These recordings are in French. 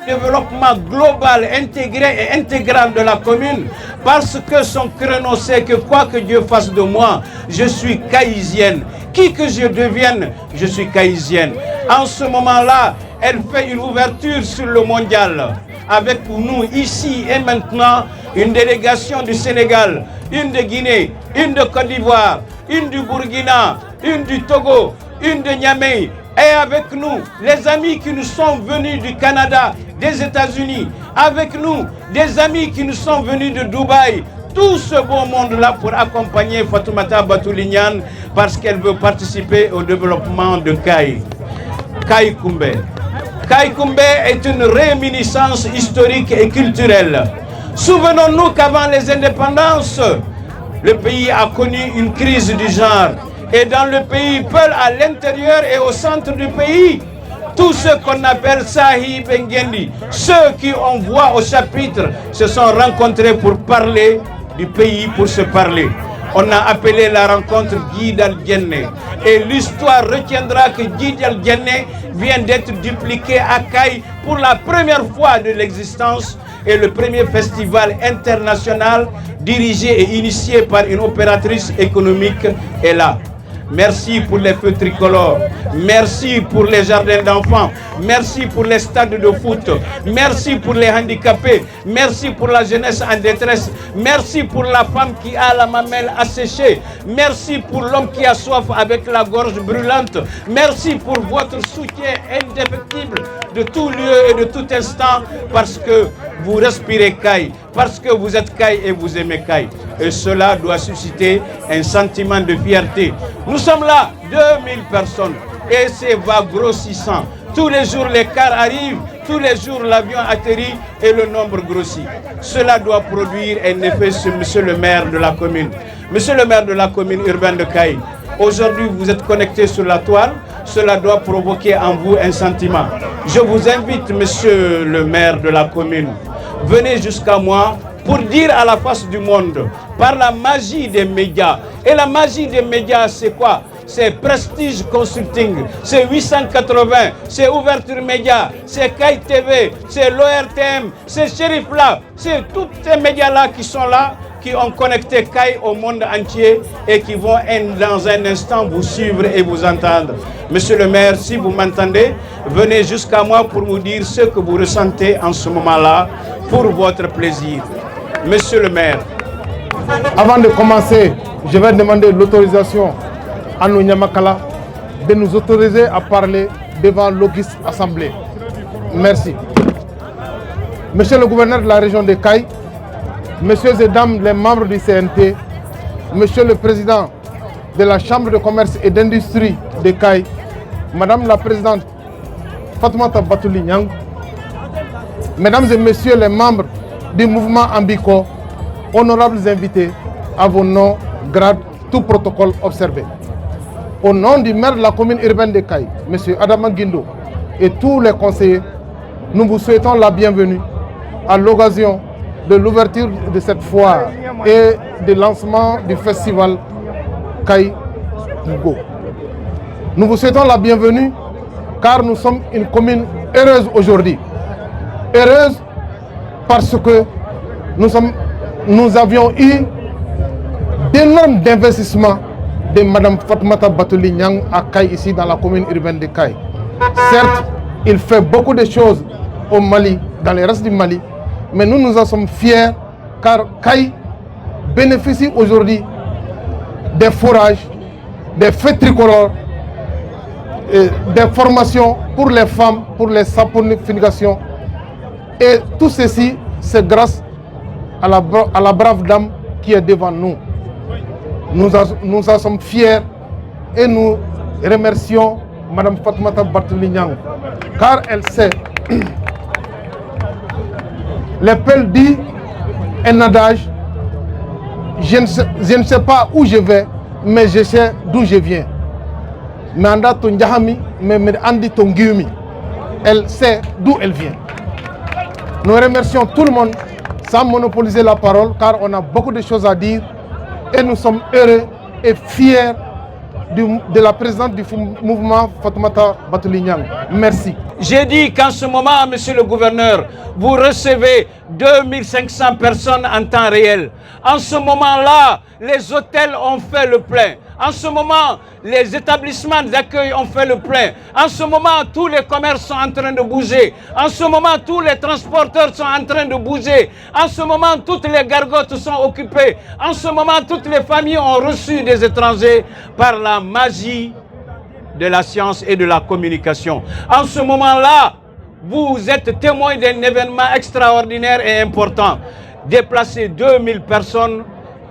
développement global, intégré et intégral de la commune, parce que son créneau sait que quoi que Dieu fasse de moi, je suis caïsienne. Qui que je devienne, je suis caïsienne. En ce moment-là, elle fait une ouverture sur le mondial. Avec nous, ici et maintenant, une délégation du Sénégal, une de Guinée, une de Côte d'Ivoire, une du Burkina, une du Togo, une de Niamey. Et avec nous, les amis qui nous sont venus du Canada, des États-Unis. Avec nous, des amis qui nous sont venus de Dubaï. Tout ce beau monde-là pour accompagner Fatoumata Batouli Niane parce qu'elle veut participer au développement de Kaï. Kaï Koumbe. Kaï Koumbe est une réminiscence historique et culturelle. Souvenons-nous qu'avant les indépendances, le pays a connu une crise du genre. Et dans le pays, peu à l'intérieur et au centre du pays, tous ceux qu'on appelle Sahib et Ngendi, ceux qui on voit au chapitre, se sont rencontrés pour parler du pays, pour se parler. On a appelé la rencontre Guy Dal-Dienne. Et l'histoire retiendra que Guy Dal-Dienne vient d'être dupliqué à Kaï pour la première fois de l'existence. Et le premier festival international dirigé et initié par une opératrice économique est là. Merci pour les feux tricolores, merci pour les jardins d'enfants, merci pour les stades de foot, merci pour les handicapés, merci pour la jeunesse en détresse, merci pour la femme qui a la mamelle asséchée, merci pour l'homme qui a soif avec la gorge brûlante, merci pour votre soutien indéfectible de tout lieu et de tout instant parce que vous respirez Kaï, parce que vous êtes Kaï et vous aimez Kaï. Et cela doit susciter un sentiment de fierté. Nous sommes là, 2000 personnes, et c'est va grossissant. Tous les jours les cars arrivent, tous les jours l'avion atterrit et le nombre grossit. Cela doit produire un effet sur monsieur le maire de la commune. Monsieur le maire de la commune urbaine de Kaï, aujourd'hui vous êtes connecté sur la toile, cela doit provoquer en vous un sentiment. Je vous invite, monsieur le maire de la commune, venez jusqu'à moi pour dire à la face du monde, par la magie des médias. Et la magie des médias, c'est quoi? C'est Prestige Consulting, c'est 880, c'est Ouverture Média, c'est Kaï TV, c'est l'ORTM, c'est Chérif là, c'est tous ces médias-là qui sont là, qui ont connecté Kaï au monde entier et qui vont dans un instant vous suivre et vous entendre. Monsieur le maire, si vous m'entendez, venez jusqu'à moi pour vous dire ce que vous ressentez en ce moment-là pour votre plaisir. Monsieur le maire. Avant de commencer, je vais demander l'autorisation à nos Nyamakala de nous autoriser à parler devant l'Auguste Assemblée. Merci. Monsieur le gouverneur de la région de Kaï, messieurs et dames les membres du CNT, monsieur le président de la Chambre de commerce et d'industrie de Kaï, madame la présidente Fatoumata Batouli Niane, mesdames et messieurs les membres du mouvement Ambiko, honorables invités, à vos noms, grades, tout protocole observé. Au nom du maire de la commune urbaine de Kaï, M. Adama Guindo, et tous les conseillers, nous vous souhaitons la bienvenue à l'occasion de l'ouverture de cette foire et du lancement du festival Kaï Ngo. Nous vous souhaitons la bienvenue car nous sommes une commune heureuse aujourd'hui. Heureuse parce que nous avions eu d'énormes investissements de Mme Fatoumata Batouli Niane à Kaï, ici dans la commune urbaine de Kaï. Certes, il fait beaucoup de choses au Mali, dans le reste du Mali, mais nous en sommes fiers car Kaï bénéficie aujourd'hui des forages, des feux tricolores, des formations pour les femmes, pour les saponifications. Et tout ceci, c'est grâce à la brave dame qui est devant nous. Nous en sommes fiers et nous remercions Mme Fatoumata Batouli Niane car elle sait. L'Appel dit un adage, je ne sais pas où je vais, mais je sais d'où je viens. Elle sait d'où elle vient. Nous remercions tout le monde sans monopoliser la parole car on a beaucoup de choses à dire et nous sommes heureux et fiers de la présidente du mouvement Fatoumata Batouli Niang. Merci. J'ai dit qu'en ce moment, monsieur le gouverneur, vous recevez 2500 personnes en temps réel. En ce moment-là, les hôtels ont fait le plein. En ce moment, les établissements d'accueil ont fait le plein. En ce moment, tous les commerces sont en train de bouger. En ce moment, tous les transporteurs sont en train de bouger. En ce moment, toutes les gargotes sont occupées. En ce moment, toutes les familles ont reçu des étrangers par la magie de la science et de la communication. En ce moment-là, vous êtes témoin d'un événement extraordinaire et important. Déplacer 2000 personnes,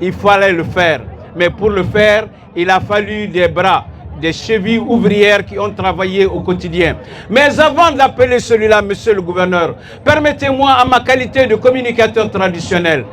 il fallait le faire. Mais pour le faire, il a fallu des bras, des chevilles ouvrières qui ont travaillé au quotidien. Mais avant d'appeler celui-là, monsieur le gouverneur, permettez-moi, en ma qualité de communicateur traditionnel,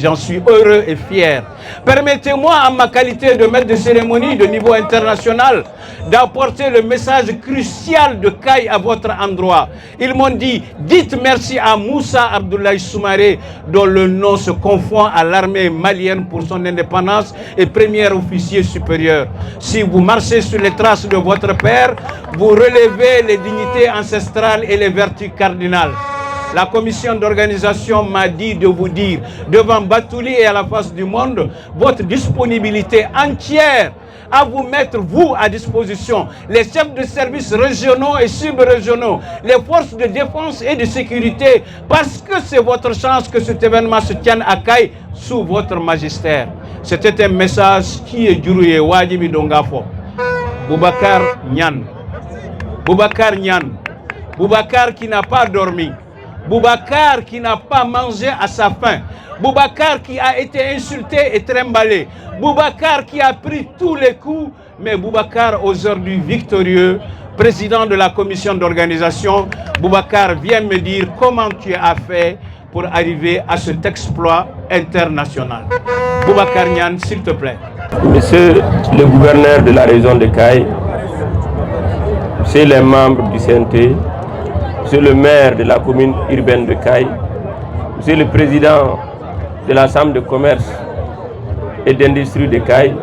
j'en suis heureux et fier. Permettez-moi, en ma qualité de maître de cérémonie de niveau international, d'apporter le message crucial de Kaye à votre endroit. Ils m'ont dit, dites merci à Moussa Abdoulaye Soumaré, dont le nom se confond à l'armée malienne pour son indépendance et premier officier supérieur. Si vous marchez sur les traces de votre père, vous relevez les dignités ancestrales et les vertus cardinales. La commission d'organisation m'a dit de vous dire, devant Batouli et à la face du monde, votre disponibilité entière à vous mettre, vous, à disposition, les chefs de services régionaux et sub-régionaux, les forces de défense et de sécurité, parce que c'est votre chance que cet événement se tienne à Kaye sous votre magistère. C'était un message qui est Djurouye Wadjimi Dongafo. Boubacar Niane. Boubacar Niane. Boubacar qui n'a pas dormi. Boubacar qui n'a pas mangé à sa faim. Boubacar qui a été insulté et trimballé. Boubacar qui a pris tous les coups. Mais Boubacar, aujourd'hui victorieux, président de la commission d'organisation, Boubacar vient me dire comment tu as fait pour arriver à cet exploit international. Boubacar Niane, s'il te plaît. Monsieur le gouverneur de la région de Kaye, monsieur les membres du CNT, monsieur le maire de la commune urbaine de Kaye, monsieur le président de la Chambre de commerce et d'industrie de Kaye,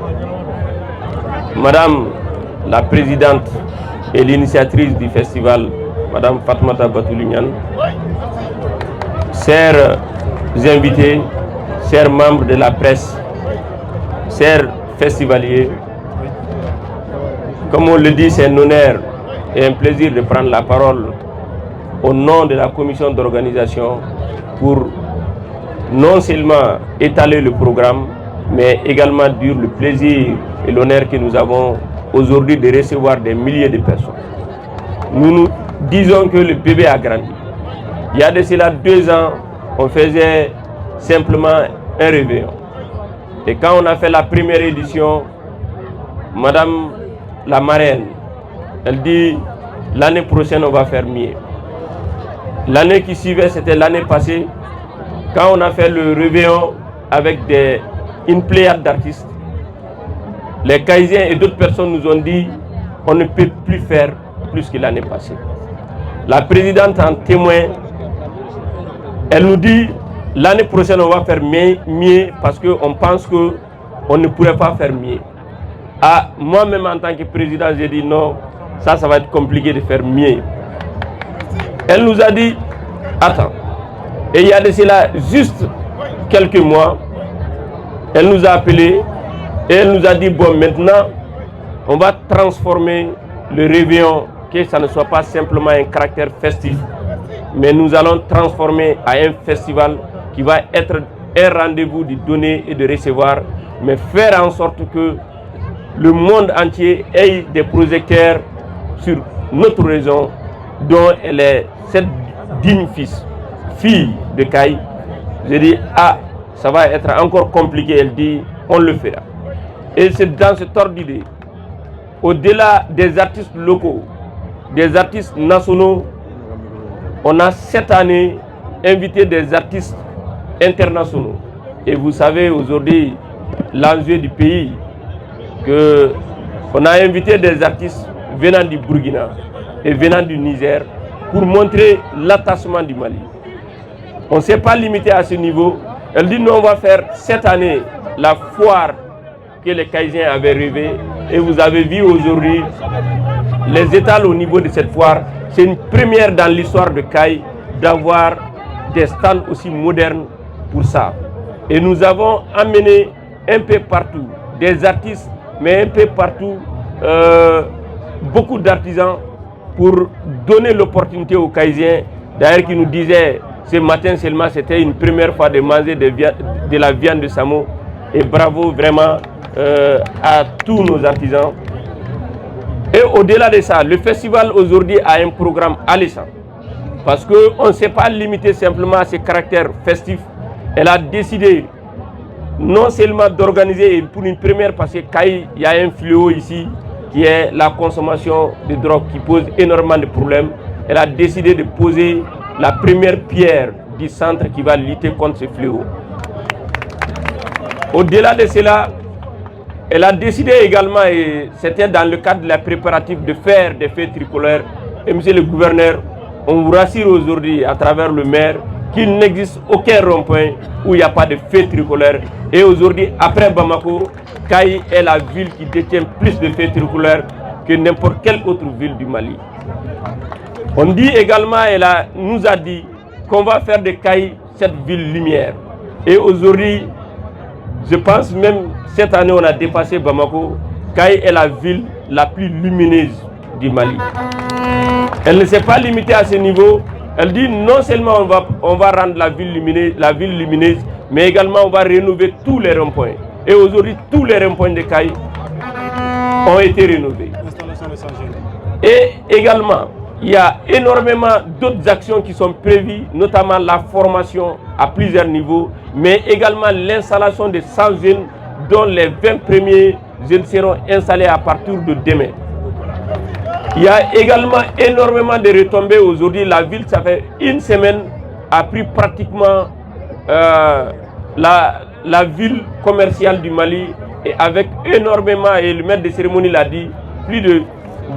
madame la présidente et l'initiatrice du festival, madame Fatoumata Batouli Niang, chers invités, chers membres de la presse, chers festivaliers, comme on le dit, c'est un honneur et un plaisir de prendre la parole au nom de la commission d'organisation pour non seulement étaler le programme, mais également dire le plaisir et l'honneur que nous avons aujourd'hui de recevoir des milliers de personnes. Nous nous disons que le bébé a grandi. Il y a de cela 2 ans, on faisait simplement un réveillon. Et quand on a fait la première édition, madame la marraine, elle dit l'année prochaine on va faire mieux. L'année qui suivait, c'était l'année passée, quand on a fait le réveillon avec une pléiade d'artistes. Les Kaysiens et d'autres personnes nous ont dit on ne peut plus faire plus que l'année passée. La présidente en témoin, elle nous dit l'année prochaine on va faire mieux parce qu'on pense qu'on ne pourrait pas faire mieux. Moi-même en tant que président, j'ai dit non, ça va être compliqué de faire mieux. Elle nous a dit, attends, et il y a de cela juste quelques mois, elle nous a appelés et elle nous a dit, bon maintenant, on va transformer le réveillon, que ça ne soit pas simplement un caractère festif, mais nous allons transformer à un festival qui va être un rendez-vous de donner et de recevoir, mais faire en sorte que le monde entier ait des projecteurs sur notre région, dont elle est cette digne fille de Kaye. J'ai dit, ça va être encore compliqué. Elle dit, on le fera. Et c'est dans cet ordre d'idée, au-delà des artistes locaux, des artistes nationaux, on a cette année invité des artistes internationaux. Et vous savez aujourd'hui l'enjeu du pays, qu'on a invité des artistes venant du Burkina et venant du Niger pour montrer l'attachement du Mali. On ne s'est pas limité à ce niveau. Elle dit, nous on va faire cette année la foire que les Caïsiens avaient rêvé. Et vous avez vu aujourd'hui les étals au niveau de cette foire. C'est une première dans l'histoire de Caille d'avoir des stands aussi modernes pour ça. Et nous avons amené un peu partout des artistes, mais un peu partout beaucoup d'artisans pour donner l'opportunité aux Caïsiens. D'ailleurs, qui nous disaient ce matin seulement, c'était une première fois de manger de la viande de Samo. Et bravo vraiment à tous nos artisans. Et au-delà de ça, le festival aujourd'hui a un programme alléchant. Parce qu'on ne s'est pas limité simplement à ses caractères festifs. Elle a décidé non seulement d'organiser pour une première, parce qu'il y a un fléau ici qui est la consommation de drogue qui pose énormément de problèmes. Elle a décidé de poser la première pierre du centre qui va lutter contre ce fléau. Au-delà de cela, elle a décidé également, et c'était dans le cadre de la préparative, de faire des feux tricolores. Et monsieur le gouverneur, on vous rassure aujourd'hui à travers le maire qu'il n'existe aucun rond-point où il n'y a pas de feux tricolores. Et aujourd'hui, après Bamako, Caille est la ville qui détient plus de feux tricolores que n'importe quelle autre ville du Mali. On dit également, nous a dit qu'on va faire de Caille cette ville lumière. Et aujourd'hui, je pense même cette année on a dépassé Bamako. Caille est la ville la plus lumineuse du Mali. Elle ne s'est pas limitée à ce niveau. Elle dit non seulement on va rendre la ville lumineuse, mais également on va rénover tous les ronds-points. Et aujourd'hui, tous les ronds-points de Caille ont été rénovés. Et également, il y a énormément d'autres actions qui sont prévues, notamment la formation à plusieurs niveaux, mais également l'installation de 100 jeunes, dont les 20 premiers jeunes seront installés à partir de demain. Il y a également énormément de retombées. Aujourd'hui, la ville, ça fait une semaine, a pris pratiquement la ville commerciale du Mali, et avec énormément, et le maître de cérémonie l'a dit, plus de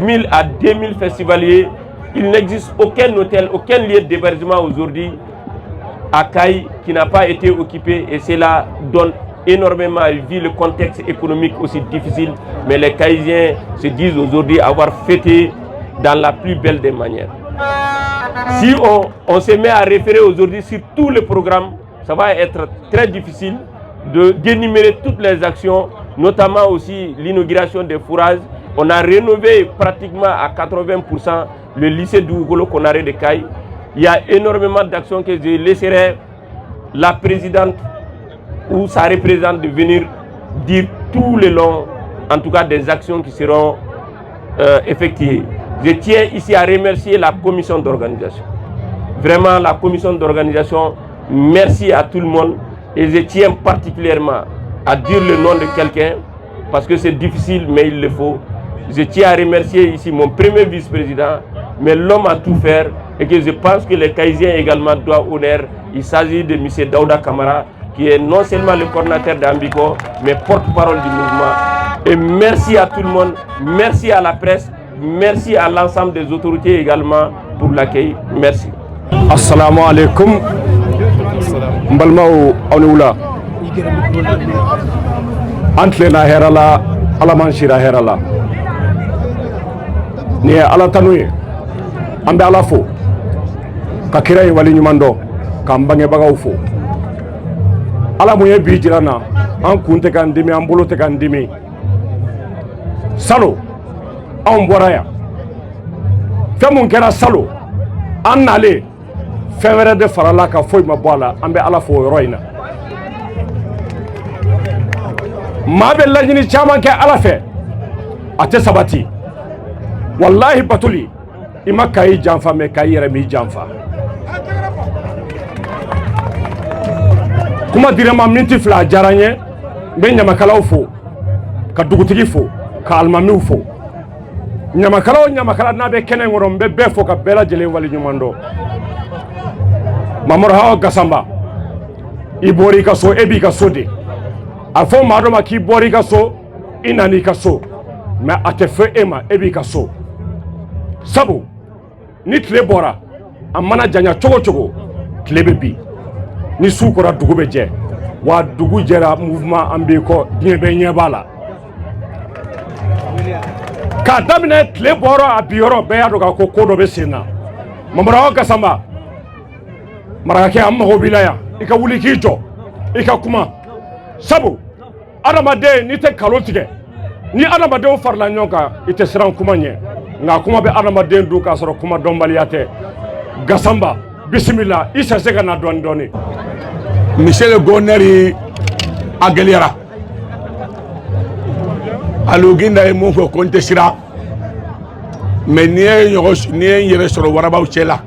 1000 à 2000 festivaliers. Il n'existe aucun hôtel, aucun lieu d'hébergement aujourd'hui à Caille qui n'a pas été occupé, et cela donne énormément, vu le contexte économique aussi difficile, mais les Caïsiens se disent aujourd'hui avoir fêté dans la plus belle des manières. Si on se met à référer aujourd'hui sur tout le programme, ça va être très difficile d'énumérer toutes les actions, notamment aussi l'inauguration des fourrages. On a rénové pratiquement à 80% le lycée d'Ougolo Konaré de Caille. Il y a énormément d'actions que je laisserai la présidente ou sa représentante de venir dire tout le long, en tout cas des actions qui seront effectuées. Je tiens ici à remercier la commission d'organisation. Vraiment, la commission d'organisation, merci à tout le monde. Et je tiens particulièrement à dire le nom de quelqu'un, parce que c'est difficile, mais il le faut. Je tiens à remercier ici mon premier vice-président, mais l'homme à tout faire, et que je pense que les Caïsiens également doivent honneur. Il s'agit de M. Daouda Kamara, qui est non seulement le coordinateur d'Ambiko, mais porte-parole du mouvement. Et merci à tout le monde, merci à la presse, merci à l'ensemble des autorités également pour l'accueil. Merci. Assalamu alaikum. Mbalmao Onula. Antlena herala, alamanshira herala. Ni ala tanouye. Ambe ala fo. Kakira wali nyumando. Kambange bagaw fo. Ala moye bijirana. An kunte kan dimi, an bolo te kan dimi. Salo. An boraya. Fɛn kɛra salo. An nale. Fɛn wɛrɛ de farala ka foyi ma bɔ a la. An bɛ ala fo yɔrɔ in na. Maa bɛ laɲini caman kɛ ala fɛ. A tɛ sabati. Wallahi Batuli, i ma Kayi janfa mɛ Kayi yɛrɛ m'i janfa. Kuma dirama minti fila a diyara n ye. N bɛ ɲamakalaw fo, ka dugutigi fo, ka alimamiw fo. Ɲamakala o ɲamakala n'a bɛ kɛnɛ in kɔrɔ n bɛ bɛɛ fo ka bɛɛ lajɛlen waleɲuman dɔn. Mamadu Hawa Gasamba, i bɔra i ka so, e b'i ka so de. A fɔ maa dɔ ma k'i bɔra i ka so, i nana i ka so. Mais a tɛ fɔ e ma, e b'i ka so. Sabu, ni tile bɔra, a mana janya cogo cogo, tile bɛ bin. Ni su kora dugu bɛ jɛ. Wa dugu jɛra mouvement an b'i kɔ, diɲɛ bɛ ɲɛ b'a la. k'a daminɛ tile bɔyɔrɔ a bi yɔrɔ bɛɛ y'a dɔn k'a ko dɔ bɛ sen na Mamarawa Gassama marakakɛ an mago b'i la yan i ka wuli k'i jɔ i ka kuma sabu adamaden n'i tɛ nkalon tigɛ ni adamadenw farala ɲɔgɔn kan i tɛ siran kuma ɲɛ nka kuma bɛ adamaden dun k'a sɔrɔ kuma dɔnbaliya tɛ Gassama bisimila i sɛnsɛn ka na dɔɔni dɔɔni. Monsieur le gouverneur a gɛlɛyara Aluginda ye mun fɔ ko n tɛ siran mais n'i ye n yɛrɛ sɔrɔ warabaw cɛ la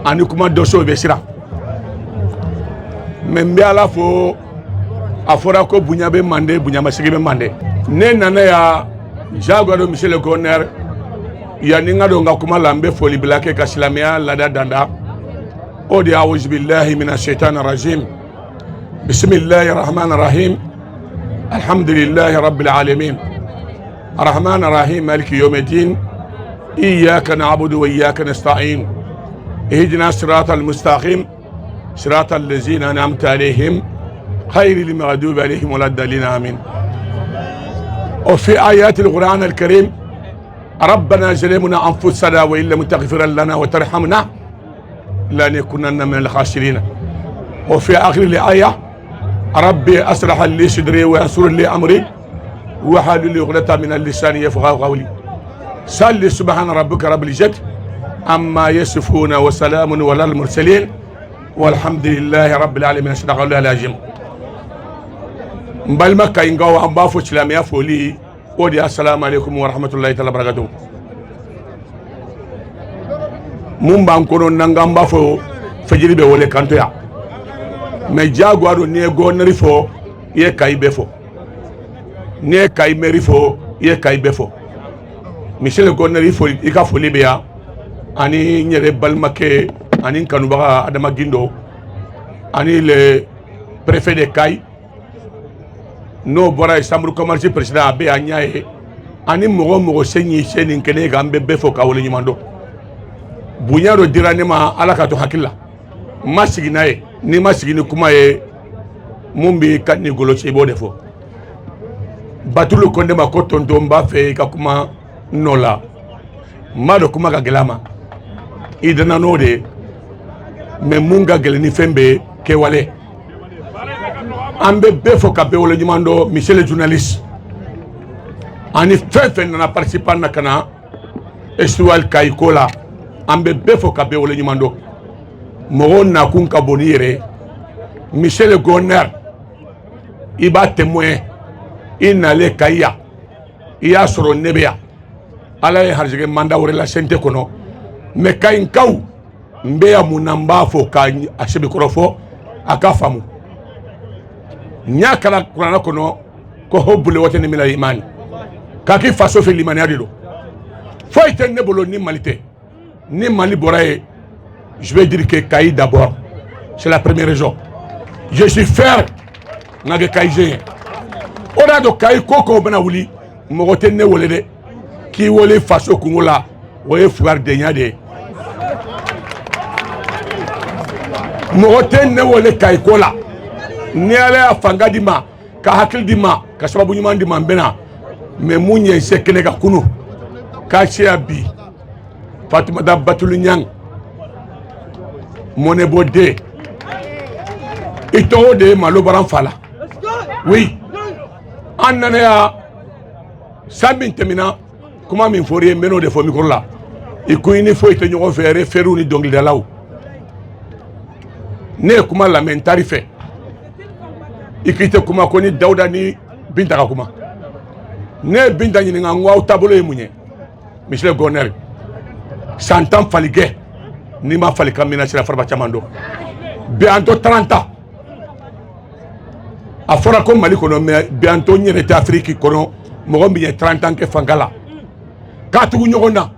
ani kuma dɔso bɛ siran mais n bɛ Ala fo a fɔra ko bonya bɛ Mande bonyamasigi bɛ Mande ne nana yan jagoya don monsieur le gouverneur yanni n ka don n ka kuma la n bɛ foli bila kɛ ka silamɛya laada danda o de a'uzu billahi mina shaitani rajim bismillahi rahmani rahim alhamdulillahi rabbil alamin arrahmani rahim maliki yawmiddin iyyaka na'budu wa iyyaka nasta'in اهدنا الصراط المستقيم صراط الذين أنعمت عليهم غير المغضوب عليهم ولا الضالين آمين. وفي آيات القرآن الكريم ربنا ظلمنا أنفسنا وإن لم تغفر لنا وترحمنا لنكونن من الخاسرين. وفي آخر الآية ربي أصلح لي صدري ويسر لي أمري وحلل عقدة من اللسان يفقهوا قولي. صل سبحان ربك رب العزة أما يصفون وسلام على المرسلين والحمد لله رب العالمين. صدق الله العظيم. مبالما كاينغو أمبا فوشلاميا فولي ودي السلام عليكم ورحمة الله تعالى وبركاته. مumba nkono nangamba fo fajiri be wole kanto ya me jaguaro ne gonri fo ye kaybe fo ne kaymeri fo ye kaybe fo Michel gonri fo ika fo libya ani nyere balmake ani kanubaga adama gindo ani le préfet de Kay no bora chambre commerce président abe anyae ani mogo senyi seni kene gambe befo ka wole nyumando bunyaro diranema ala ka to hakilla masiginae ni masigini kuma ye mumbi kanni golo chebo defo batulu konde ma ko tonto mba fe ka kuma nola mado kuma ga gelama idana node me munga geleni fembe ke wale ambe befo ka be wole nyumando monsieur le journaliste ani fefe na participer na kana estual kaykola ambe befo ka be wole nyumando mogo na kun ka boni yere Michel le gouverneur iba témoin inale kaya iya soro nebea ala ye harjige manda wore la sente kono me kayin kaw mbeya munamba fo ka ashebe korofo akafamu nyakala kurana kono ko hobule wote ni mila imani kaki faso fe limani adido fo ite nebolo ni malite ni Mali Borae, je vais dire que Kaï d'abord, c'est la première raison. Je suis fier de Kaï. On a de Kaï Koko Benaouli, Morote ne wolede, qui wole faso Kungola, woye fouar de Nyade. Morote ne wole Kaï Kola, ne ale a Fangadima, Kahakil Dima, Kasababuniman Dima Bena, mais Mounye Sekenega Kunu, Kachia Bi. Fatima da Batulu Nyang Monebo de Ito de Malobaran Fala. Oui. Annanea Sabin Temina, comment m'informer meno de Fomikola. Et qu'il faut être nous faire faire une dongle de là où. Ne kuma lamentari fait. Et qui te kuma koni Dauda ni Binta kuma. Ne Binta ni ngwa tabolo emunye. Michel Goner. Santam falige ni ma fali kamina sira farba chamando bientôt 30 ans afora ko Mali kono me bientôt nyere ta Afrique kono mo gombi 30 ans ke fangala katu nyogona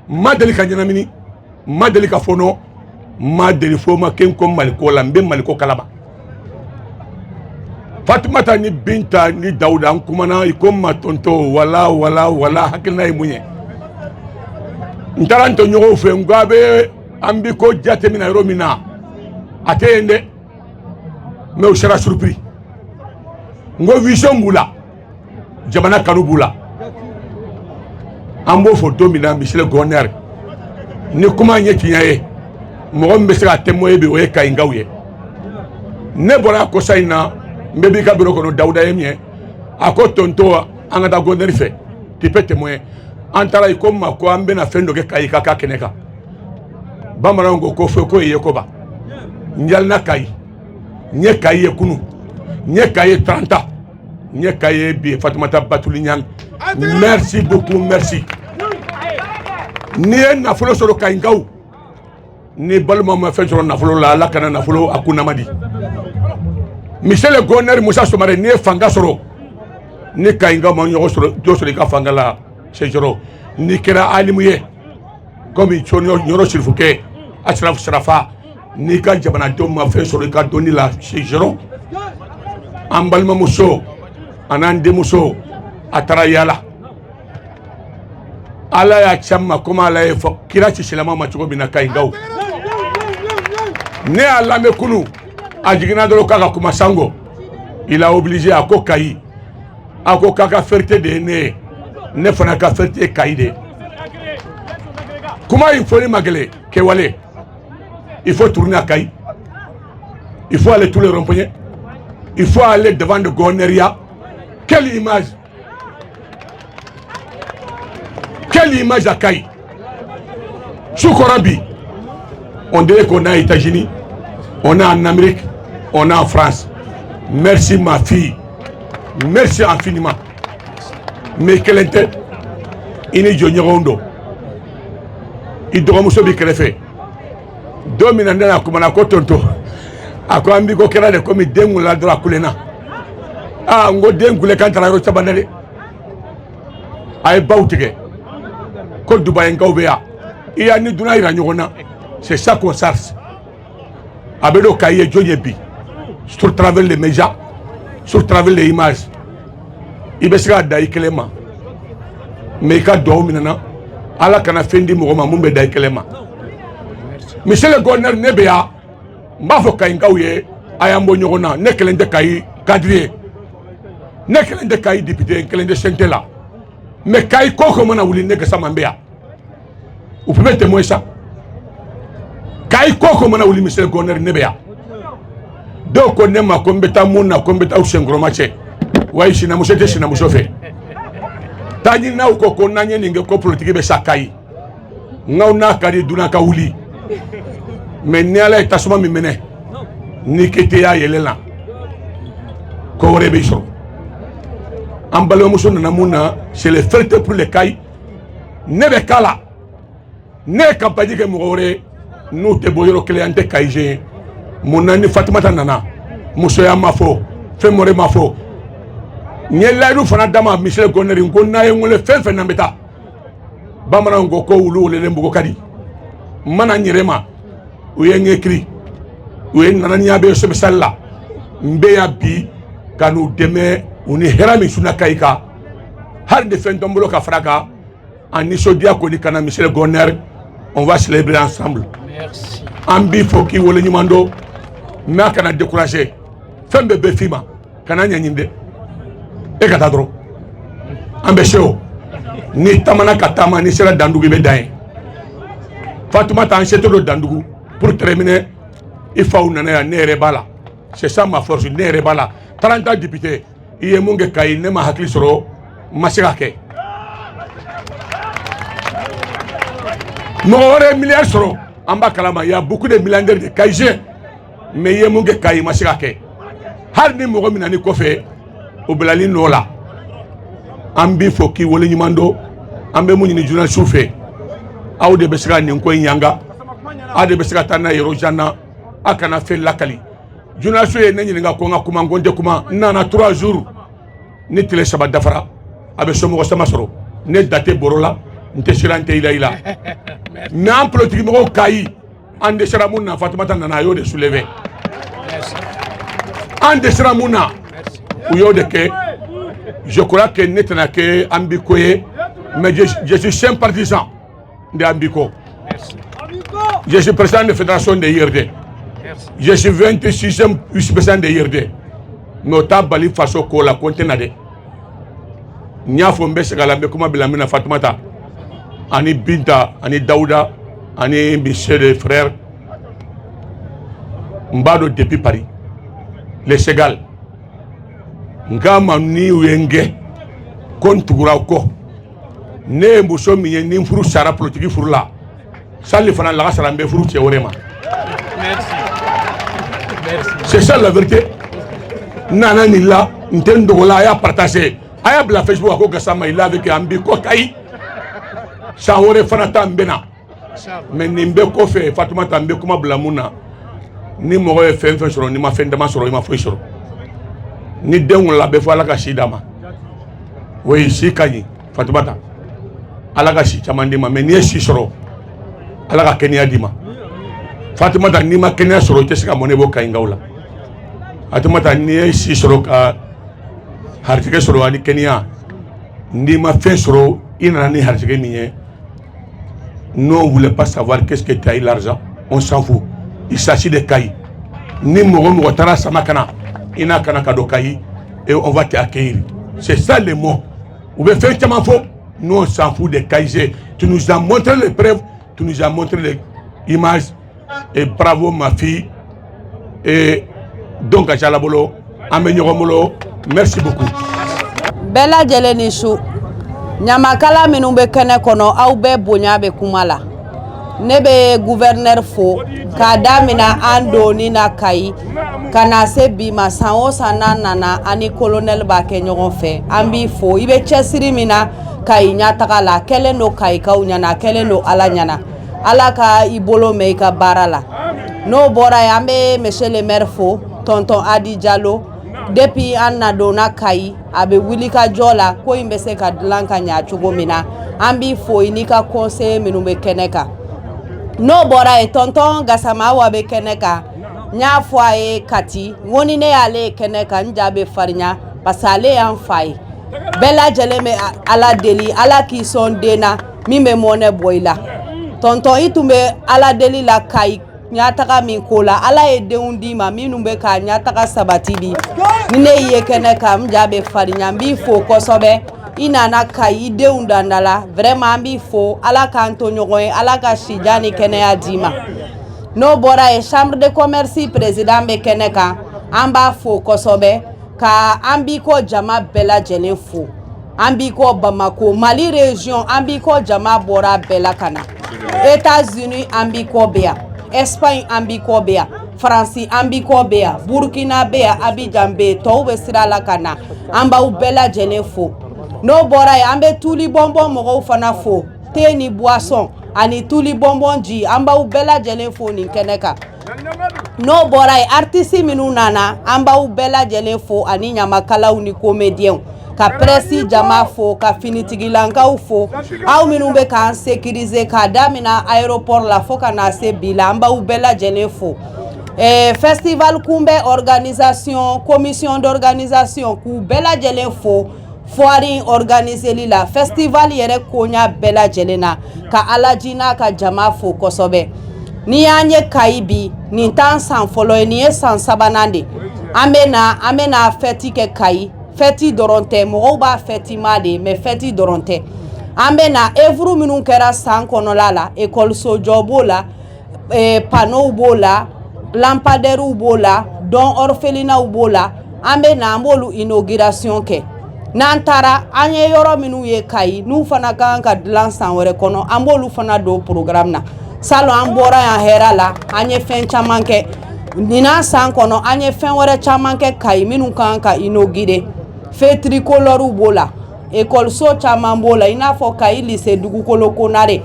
madeli ka nyanamini madeli ka fono madeli foma ken ko Mali ko lambe Mali ko kalaba Fatimata ni Binta ni Dauda kumana ikoma tonto wala hakina imunye ntaranto nyogo fe ngabe ambiko jate mina romina atende me usara surpris ngo vision bula jamana kanu bula ambo fo domina Michel Goner ni kuma nye kinyaye mo mbe sera témoin be o e kainga uye ne bora ko sayna mbebi ka biro kono Dawuda yemye ako tonto angata Goner fe ti pe témoin antara ikoma ko ambe na fendo ke kai kaka keneka bamarango ko fe ko yekoba njal na kai nye kai kunu nye kai 30 nye kai bi Fatoumata Batouli Niang merci beaucoup merci ni na fulo soro kai ngaw ni balma ma fe soro na fulo la kana na fulo akuna madi Michel Goner Moussa Somare ni fanga soro ni kai ngaw ma nyogo soro do soro ka fanga la sejoro ni kera alimuye comme chonyo nyoro sirfuke Ashraf Sarafa ni ka jabana do ma fe soro ka doni la sejoro ambalma muso anande muso atara yala ala ya chamma kuma ala e fo kira ci silama ma tugo bina kay ngaw ne ala me kunu ajigina do kaka kuma sango il a obligé à kokai ako kaka ferte de ne fana ka ferte kaide comment il faut les magler ke wale il faut tourner à Kaï, il faut aller tous les ronds-points, il faut aller devant de Goneria. Quelle image à Kaï. Choukorabi, on dirait qu'on est aux États-Unis, on est en Amérique, on est en France. Merci ma fille, merci infiniment. Mais quelle était il est Johnny Rondo, il doit me sauver qu'elle fait. Dominant na kuma na kotonto akwa mbiko kera de komi dengu la dra kulena ngo dengu le kantara ro tabandale ay bawtige ko Dubai ngawbe ya iya ni duna ira nyogona c'est ça qu'on cherche abedo kaye joyebi sur travers les médias sur travers les images ibesika dai kelema mais ka do minana ala kana fendi mo ma mumbe dai kelema Michel Goner Nebea, Mafo Kaingaouye, Ayambo Nyogona, Nekelende Kai, Kadrier, Nekelende Kai, député, Nekelende Chentela. Mais Kai Koko Mana Wuli Neke Samambea. Vous pouvez témoigner ça? Kai Koko Mana Wuli Michel Goner Nebea. Donc on aime à Kombeta Mouna, Kombeta Oushengromache. Ouai, Sinamusete, Sinamusofe. Tani na Koko Nanye Ninge politique be Sakai. Ngauna Kari Dunaka Wuli. Mais ni ala tasuma mi mene ni kete ya yelela ko wore be so ambalo muso na muna c'est le fait pour les kai ne be kala ne campagne ke mo wore no te boyoro cliente kaije mona ni Fatoumata nana muso ya mafo fe more mafo nyela ru fana dama Michel Goner ngona yengole fe na mbeta bamana ngoko wulu le lembugo kadi mana nyirema uye ngekri uye nananya be so besalla mbeya bi kanu deme uni herami suna kaika har de fin tombolo ka fraka ani sodia ko ni kana Michel Goner on va célébrer ensemble. Merci. Ambi foki wole nyumando ma kana décourager fembe be fima kana nyanyinde e kata dro ambe show ni tamana katama ni sera dandugi be dai Fatoumata enchaîné le Dandougou pour terminer. Il faut une année bala. C'est ça ma force, une année bala. 30 ans député, il y a mon gars qui n'est pas hakli soro, masirake. Nous avons milliards soro. En bas kalama, il y a beaucoup de milliardaires de Kaïjé, mais il y a mon gars qui masirake. Harni mo minani kofe, obelali nola. Ambi foki wole nyumando, ambe mo ni journal souffé. Aou de besira ninko nyanga ade besira tana yerojana akana fe lakali juna so ye nenyi nga ko nga kuma ngonde kuma nana 3 jours ni tele saba dafara abe somo sama soro ne date borola nte sirante ila mais en politique mo kai ande sira munna Fatoumata nana yo de soulever ande sira munna ou de que je crois que netana que ambikoye mais je suis sympathisant de Ambiko. Je suis président de la fédération de IRD. Je suis 26e vice-président de IRD. Mais au tabali faso ko la contenade. Nya fo mbese kala be kuma bilamina Fatoumata. ani Binta ani Daouda ani Michel et frères mbado depuis Paris le Ségal ngama ni wenge kontugura ko ne muso mi ni furu sara politique furu la sali fana la sara mbe furu ci worema. Merci. C'est ça la vérité. Nana ni la ntendo la ya partager aya bla Facebook ko gasama ila avec ambi ko kai sa wore fana tambena mais nimbe ko fe Fatuma tambe kuma blamuna ni mo e fen soro ni ma fen dama soro ma fo soro ni dengu la be fo ala ka shidama we shi kanyi Fatuma ta ala ka shi chamandima mais ni shi soro ala ka kenya dima Fatuma ta ni ma kenya soro te sika monebo ka ingawla Fatuma ta ni shi soro ka hartike soro ani kenya ni ma fen soro ina ni hartike niye. Nous on ne voulait pas savoir qu'est-ce que tu as eu l'argent, on s'en fout. Il s'agit de Kaï. Ni Mogo Tara Samakana, Ina Kanakado Kaï, et on va t'accueillir. C'est ça le mot. Vous pouvez faire tellement faux. Nous on s'en fout de Kaï. Tu nous as montré les preuves, tu nous as montré les images. Et bravo ma fille. Et donc à Jalabolo, Amenyoromolo, merci beaucoup. Bella Jelenishu. Nyamakala minnu bɛ kɛnɛ kɔnɔ aw bɛɛ bonya bɛ kuma la ne bɛ gouverneur fo k'a damina an doni na Kayi ka na se bi ma san o san n'an nana ani colonel b'a kɛ ɲɔgɔn fɛ an b'i fo i bɛ cɛsiri min na Kayi ɲataga la kɛlen do Kayikaw ɲana kɛlen do Ala ɲana Ala ka i bolo mɛn i ka baara la n'o bɔra ye an bɛ monsieur le maire fo tonton Adi Diallo depuis an na donna Kayi a bɛ wuli ka jɔ la ko in bɛ se ka dilan ka ɲa cogo min na an b'i fo i n'i ka conseiller minnu bɛ kɛnɛ kan n'o bɔra ye tonton Gasama Awa bɛ kɛnɛ kan n y'a fɔ a ye Kati n ko ni ne y'ale ye kɛnɛ kan n ja bɛ farinya parce que ale y'an fa ye bɛɛ lajɛlen bɛ Ala deli Ala k'i sɔn den na min bɛ mɔnɛ bɔ i la tonton i tun bɛ Ala deli la Kayi ɲataga min ko la Ala ye denw d'i ma minnu bɛ ka ɲataga sabati bi ni ne ye kɛnɛ kan n ja bɛ farinya n b'i fo kosɛbɛ i nana Kayi i denw dandala vraiment an b'i fo Ala k'an to ɲɔgɔn ye Ala ka sijan ni kɛnɛya d'i ma n'o bɔra ye chambre de commerce président bɛ kɛnɛ kan an b'a fo kosɛbɛ ka an b'i kɔ jama bɛɛ lajɛlen fo an b'i kɔ Bamako Mali région an b'i kɔ jama bɔra bɛɛ la ka na États-Unis an b'i kɔ bɛ yan Espagne an b'i kɔ bɛ yan France an b'i kɔ bɛ yan Burkina bɛ yan Abidjan bɛ yen tɔw bɛ sira la ka na an b'aw bɛɛ lajɛlen fo n'o bɔra ye an bɛ tuli bɔnbɔn mɔgɔw fana fo thé ni boisson ani tuli bɔnbɔn ji an b'aw bɛɛ lajɛlen fo nin kɛnɛ kan n'o bɔra ye artiste minnu nana an b'aw bɛɛ lajɛlen fo ani ɲamakalaw ni comédiens ka presse jama fo ka finitigilankaw fo aw minnu bɛ k'an sécuriser k'a damina aéroport la fo ka na se bi la an b'aw bɛɛ lajɛlen fo festival kunbɛ organisation commission d'organisation k'u bɛɛ lajɛlen fo foire organiseli la festival yɛrɛ koɲa bɛɛ lajɛlen na ka Alaji n'a ka jama fo kosɛbɛ ni y'an ye Kayi bi nin t'an san fɔlɔ ye nin ye san sabanan de an bɛna fête kɛ Kayi fête dɔrɔn tɛ mɔgɔw b'a fête ma de mais fête dɔrɔn tɛ an bɛna œuvre minnu kɛra san kɔnɔla la école jɔ b'o la panneau b'o la lampadaires b'o la don orphelinats b'o la an b'olu inauguration kɛ n'an taara an ye yɔrɔ minnu ye Kayi n'u fana kan ka dilan san wɛrɛ kɔnɔ an b'olu fana don programme na salon an bɔra yan hɛrɛ la an ye fɛn caman kɛ nin san kɔnɔ an ye fɛn wɛrɛ caman kɛ Kayi minnu kan ka inaugurer feu tricolore b'o la école caman b'o la i n'a fɔ Kayi lycée dugukolo Konare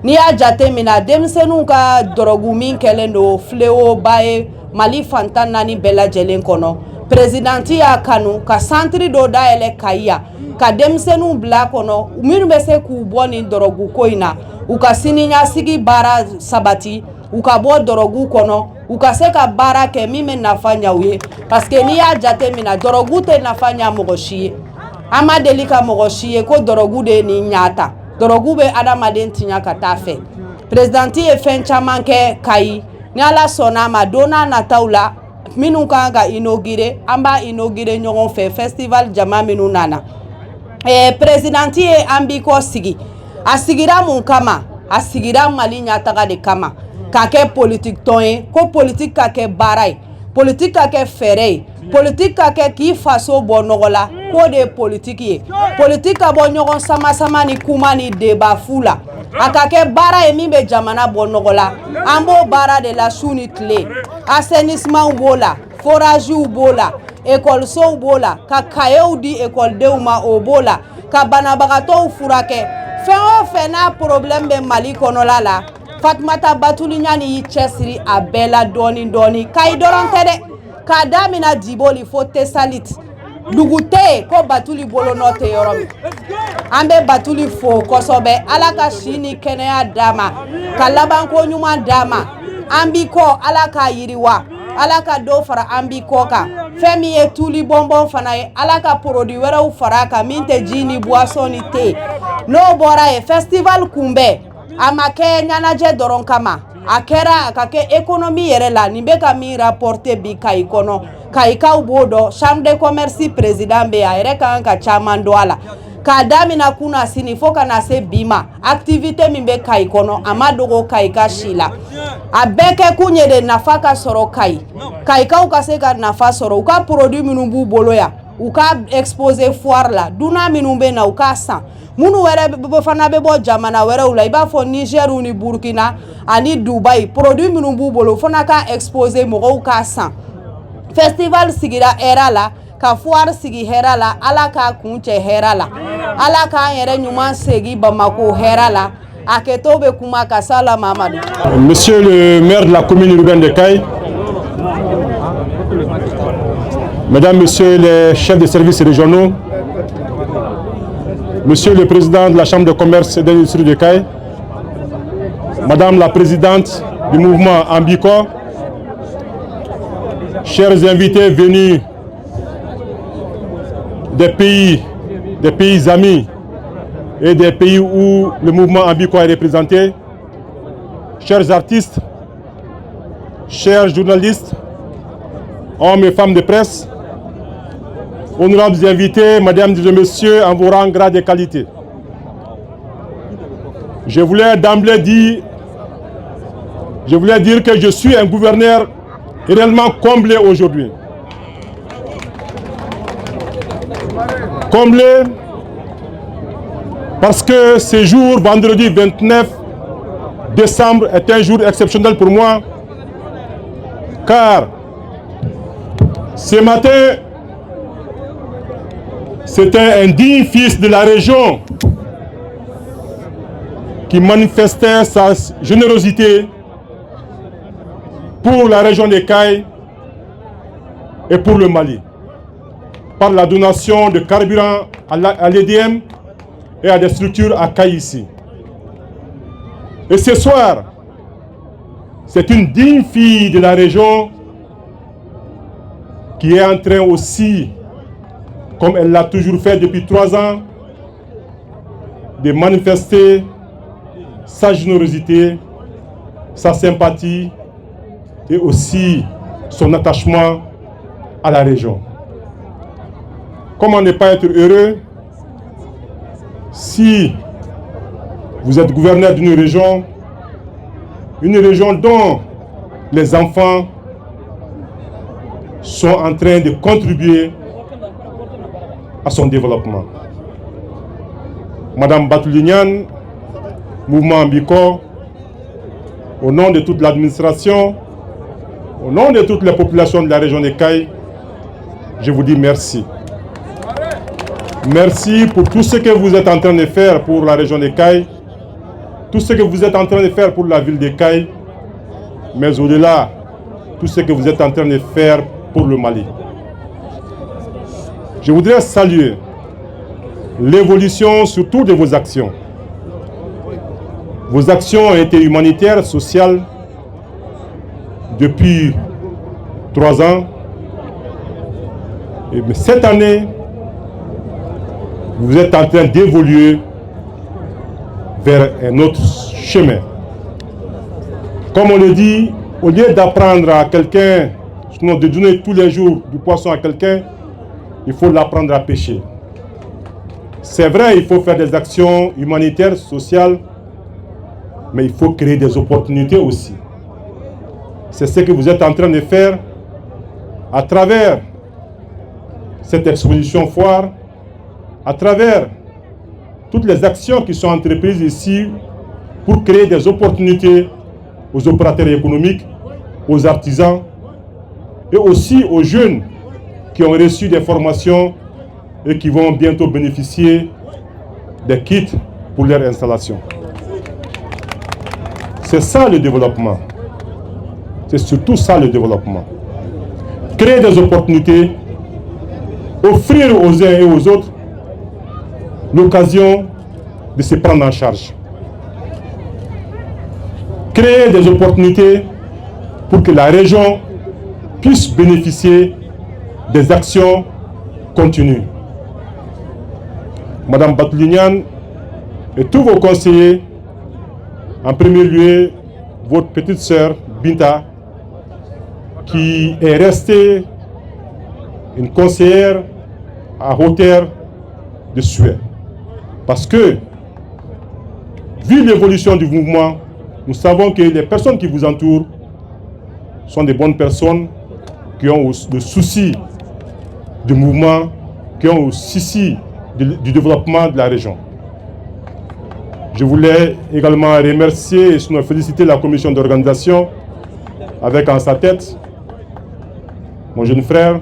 n'i y'a jate mina denmisɛnninw ka dɔrɔgu min kɛlen don fléau ba ye Mali fantan naani bɛɛ lajɛlen kɔnɔ présidenti y'a kanu ka centre dɔ dayɛlɛ Kayi yan ka denmisɛnninw bila kɔnɔ minnu bɛ se k'u bɔ nin dɔrɔgu ko in na u ka siniɲɛsigi baara sabati u ka bɔ dɔrɔgu kɔnɔ u ka se ka baara kɛ min bɛ nafa ɲa u ye parce que n'i y'a jate mina dɔrɔgu tɛ nafa ɲa mɔgɔ si ye an ma deli ka mɔgɔ si ye ko dɔrɔgu de ye nin ɲa ta dɔrɔgu bɛ adamaden tiɲa ka taa fɛ présidenti ye fɛn caman kɛ Kayi ni Ala sɔnna a ma don n'a nataw la minnu kan ka inaugurer an b'a inaugurer ɲɔgɔn fɛ festival jama minnu nana présidenti ye an b'i kɔ sigi a sigira mun kama a sigira Mali ɲataga de kama ka kɛ politique tɔn ye ko politique ka kɛ baara ye politique ka kɛ fɛɛrɛ ye politique ka kɛ k'i faso bɔ nɔgɔ la k'o de ye politique ye politique ka bɔ ɲɔgɔn sama ni kuma ni débat fu la a ka kɛ baara ye min bɛ jamana bɔ nɔgɔ la an b'o baara de la su ni tile assainissement b'o la foragew b'o la écolesow b'o la ka kayew di écoledenw ma o b'o la ka banabagatɔw furakɛ fɛn o fɛn n'a problème bɛ Mali kɔnɔla la Fatumata Batuli Ɲani y'i cɛsiri a bɛɛ la dɔɔni dɔɔni Kayi dɔrɔn tɛ dɛ k'a damina Diboli fo Tesalit dugu tɛ yen ko Batuli bolonɔ tɛ yɔrɔ min an bɛ Batuli fo kosɛbɛ Ala ka si ni kɛnɛya d'a ma ka labanko ɲuman d'a ma an b'i kɔ Ala k'a yiriwa Ala ka dɔ fara an b'i kɔ kan fɛn min ye tuli bɔnbɔn fana ye Ala ka produit wɛrɛw fara kan min tɛ ji ni boisson ni thé n'o bɔra ye festival kunbɛn a ma kɛ ɲɛnajɛ dɔrɔn kama a kɛra a ka kɛ économie yɛrɛ la nin bɛ ka min rapporter bi Kayi kɔnɔ Kayikaw b'o dɔn chambre de commerce président bɛ a yɛrɛ kan ka caman dɔn a la k'a damina kunna sini fo ka na se bi ma activité min bɛ Kayi kɔnɔ a ma dogo Kayi ka si la a bɛɛ kɛ kun ye de nafa ka sɔrɔ Kayi Kayikaw ka se ka nafa sɔrɔ u ka produit minnu b'u bolo yan u ka exposer foire la dunan minnu bɛ na u ka san minnu wɛrɛ fana bɛ bɔ jamana wɛrɛw la i b'a fɔ Niger ni Burkina ani Dubai produit minnu b'u bolo fana ka exposer mɔgɔw ka san festival sigira hɛrɛ la ka foire sigi hɛrɛ la Ala k'a kun cɛ hɛrɛ la Ala k'an yɛrɛ ɲuman segi Bamako hɛrɛ la a kɛtɔ bɛ kuma ka Sala Mamadou. Monsieur le maire de la commune urbaine de Kayi, Mesdames, Messieurs les chefs de services régionaux, Monsieur le président de la Chambre de commerce et d'industrie de Kayi, Madame la présidente du mouvement Ambiko, chers invités venus des pays amis et des pays où le mouvement Ambiko est représenté, chers artistes, chers journalistes, hommes et femmes de presse, honorables invités, mesdames et messieurs, en vos rangs, grades et qualités. Je voulais d'emblée dire que je suis un gouverneur réellement comblé aujourd'hui. Comblé parce que ce jour, vendredi 29 décembre, est un jour exceptionnel pour moi, car ce matin, c'était un digne fils de la région qui manifestait sa générosité pour la région de Kayi et pour le Mali, par la donation de carburant à l'EDM et à des structures à Kayi ici. Et ce soir, c'est une digne fille de la région qui est en train aussi, comme elle l'a toujours fait depuis 3 ans, de manifester sa générosité, sa sympathie et aussi son attachement à la région. Comment ne pas être heureux si vous êtes gouverneur d'une région dont les enfants sont en train de contribuer à son développement. Madame Batuli Ɲani, mouvement Ambiko, au nom de toute l'administration, au nom de toutes les populations de la région de Kayi, je vous dis merci. Merci pour tout ce que vous êtes en train de faire pour la région de Kayi, tout ce que vous êtes en train de faire pour la ville de Kayi, mais au-delà, tout ce que vous êtes en train de faire pour le Mali. Je voudrais saluer l'évolution surtout de vos actions. Vos actions ont été humanitaires, sociales, depuis 3 ans. Et cette année, vous êtes en train d'évoluer vers un autre chemin. Comme on le dit, au lieu d'apprendre à quelqu'un, sinon de donner tous les jours du poisson à quelqu'un, il faut l'apprendre à pêcher. C'est vrai, il faut faire des actions humanitaires, sociales, mais il faut créer des opportunités aussi. C'est ce que vous êtes en train de faire à travers cette exposition foire, à travers toutes les actions qui sont entreprises ici pour créer des opportunités aux opérateurs économiques, aux artisans et aussi aux jeunes qui ont reçu des formations et qui vont bientôt bénéficier des kits pour leur installation. C'est ça le développement. C'est surtout ça le développement. Créer des opportunités, offrir aux uns et aux autres l'occasion de se prendre en charge. Créer des opportunités pour que la région puisse bénéficier des actions continues. Madame Batoulinian et tous vos conseillers, en premier lieu, votre petite sœur Binta, qui est restée une conseillère à hauteur de souhait. Parce que, vu l'évolution du mouvement, nous savons que les personnes qui vous entourent sont des bonnes personnes qui ont le souci du mouvement, qui ont le souci du développement de la région. Je voulais également remercier et sinon féliciter la commission d'organisation avec en sa tête mon jeune frère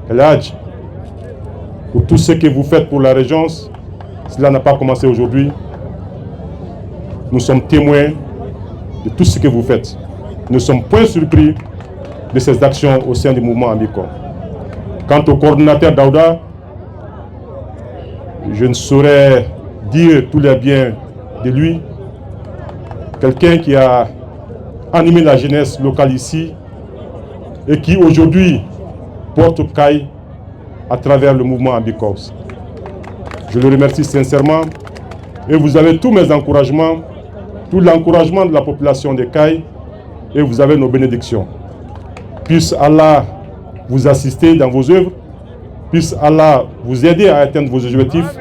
El Hadj pour tout ce que vous faites pour la région. Cela n'a pas commencé aujourd'hui. Nous sommes témoins de tout ce que vous faites. Nous ne sommes point surpris de ces actions au sein du mouvement Ambicom. Quant au coordinateur Daouda, je ne saurais dire tous les biens de lui. Quelqu'un qui a animé la jeunesse locale ici et qui aujourd'hui porte Kaï à travers le mouvement Ambicom. Je le remercie sincèrement et vous avez tous mes encouragements, tout l'encouragement de la population de Kaï et vous avez nos bénédictions. Puisse Allah vous assister dans vos œuvres, puisse Allah vous aider à atteindre vos objectifs.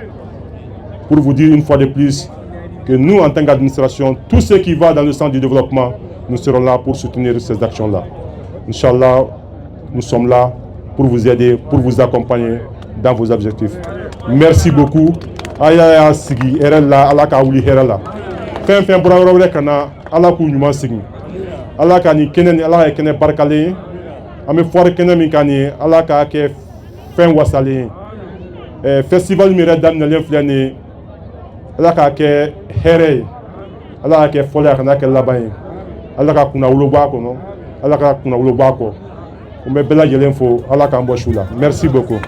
Pour vous dire une fois de plus que nous, en tant qu'administration, tout ce qui va dans le sens du développement, nous serons là pour soutenir ces actions-là. Inch'Allah, nous sommes là pour vous aider, pour vous accompagner dans vos objectifs. Merci beaucoup. Aya sigi erela ala ka wuli herela. Fen brawre kana ala ku nyuma sigi. Ala ka ni kenen ala ka kenen barkale. Ame foire kenen mi kani ala ka ke fen wasale. Festival mi redam na len flane. Ala ka ke here. Ala ka ke fola kana ke labai. Ala ka kuna wulo ba ko no. Ala ka kuna wulo ba ko. O me bela yelen fo ala ka mbo shula. Merci beaucoup.